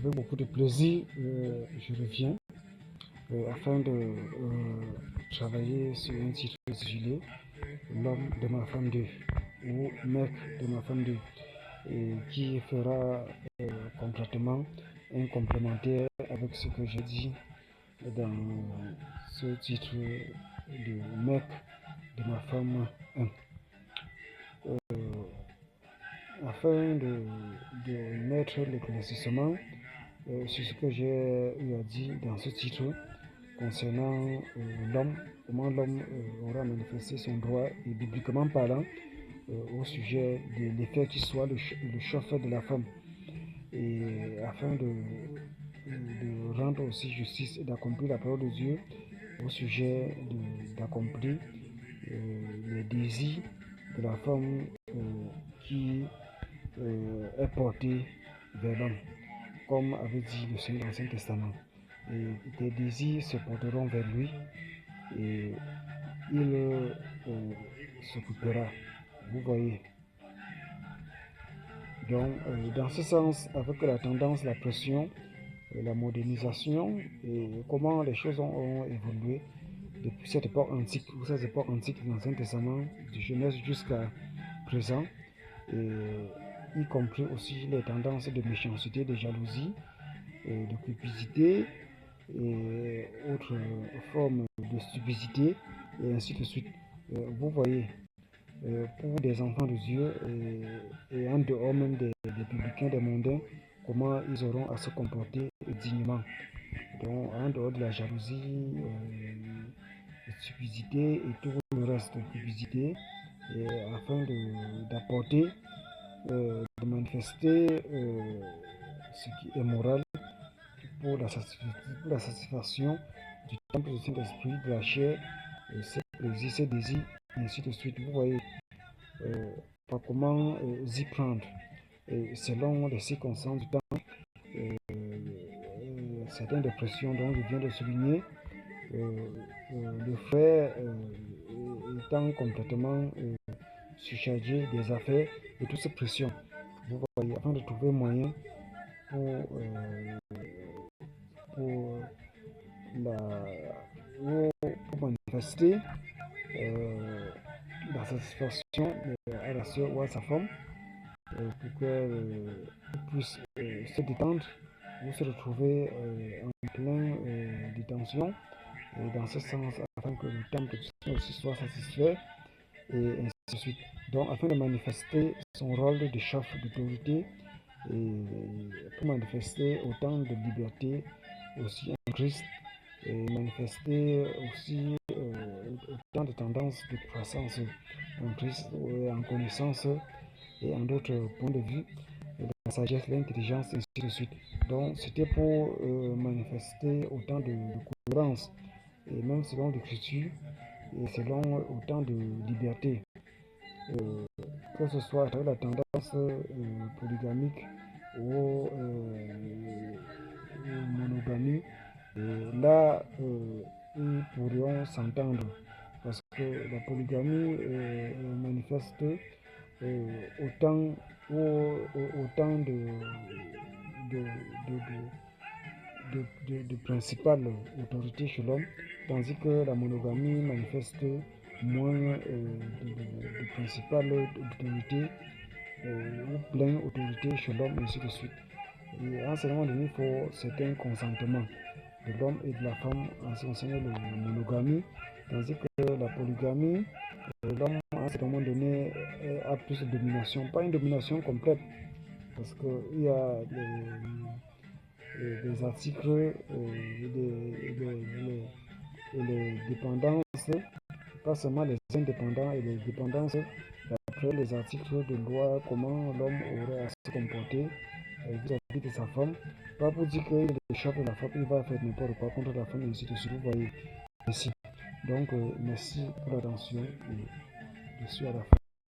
Avec beaucoup de plaisir, je reviens afin de travailler sur un titre intitulé L'homme de ma femme 2 ou Mec de ma femme 2 et qui fera concrètement un complémentaire avec ce que j'ai dit dans ce titre de Mec de ma femme 1. Afin de mettre l'éclaircissement sur ce que j'ai eu à dire dans ce titre concernant l'homme, comment l'homme aura manifesté son droit et bibliquement parlant au sujet de l'effet qui soit le chauffeur de la femme, et afin de rendre aussi justice et d'accomplir la parole de Dieu au sujet d'accomplir les désirs de la femme qui est portée vers l'homme, comme avait dit le Seigneur dans l'Ancien Testament. Et tes désirs se porteront vers lui et il s'occupera. Vous voyez. Donc, dans ce sens, avec la tendance, la pression, la modernisation et comment les choses ont évolué depuis cette époque antique, ou ces époques antiques de l'Ancien Testament, de Genèse jusqu'à présent, et y compris aussi les tendances de méchanceté, de jalousie, de cupidité et autres formes de stupidité, et ainsi de suite. Vous voyez, pour des enfants de Dieu et en dehors même des publicains, des mondains, comment ils auront à se comporter dignement. Donc, en dehors de la jalousie, de stupidité et tout le reste de cupidité, et afin d'apporter, de manifester ce qui est moral pour la satisfaction du temple du Saint-Esprit, de la chair, ses plaisirs, ses désirs, et ainsi de suite. Vous voyez, par comment y prendre, selon les circonstances du temps, certaines dépressions dont je viens de souligner, le frère étant complètement surchargé des affaires et toutes ces pressions. Vous voyez, afin de trouver moyen pour manifester la satisfaction à la soeur ou à sa femme, pour qu'elle puisse se détendre ou se retrouver en plein détention, et dans ce sens, afin que le temple aussi soit satisfait, et ainsi de suite. Donc, afin de manifester son rôle de chef d'autorité, et pour manifester autant de liberté aussi en Christ, et manifester aussi autant de tendances de croissance en Christ, en connaissance et en d'autres points de vue, la sagesse, l'intelligence, et ainsi de suite. Donc, c'était pour manifester autant de cohérence, et même selon l'écriture, et selon autant de liberté, que ce soit à travers la tendance polygamique ou monogamie. Et là, ils pourrions s'entendre, parce que la polygamie manifeste autant de principales autorités chez l'homme, tandis que la monogamie manifeste moins de principales autorités ou plein autorités chez l'homme, ainsi de suite. Et à un certain moment donné, il faut certain consentement de l'homme et de la femme en ce qui concerne la monogamie, tandis que la polygamie, l'homme à un certain moment donné a plus de domination, pas une domination complète, parce qu'il y a des articles et les dépendances, pas seulement les indépendants et les dépendances, après les articles de loi, comment l'homme aurait à se comporter vis-à-vis de sa femme, pas pour dire qu'il est le chef de la femme, il va faire n'importe quoi contre la femme, et ainsi de suite. Vous voyez, merci. Donc, merci pour l'attention, et je suis à la fin.